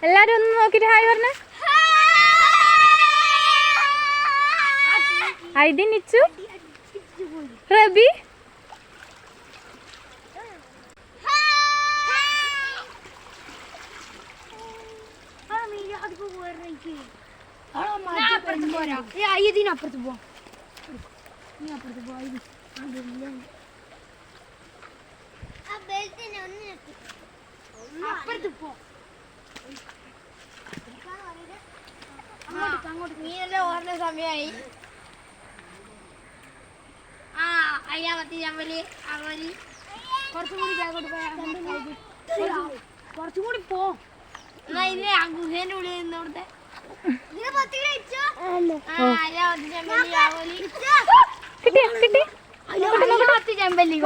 എല്ലാരും ഒന്ന് നോക്കിട്ട് ഹായ് പറഞ്ഞ. ഐദിൻ, നിച്ചു, റബി. ഇതിനപ്പുറത്ത് പോവാം. അപ്പുറത്ത് പോ. നീയെല്ലാം ഓർന്ന സമയമായി. അയ്യാമത്തി ചമ്പലി അവലി കുറച്ചും കൂടി ബാഗോട്ട് പോയാ. കുറച്ചും കൂടി പോ. എന്നാ ഇല്ലേ ആ ഗുഹേന്റെ ഉള്ളിൽ നിന്നോടത്തെ ചെമ്പല്ലി.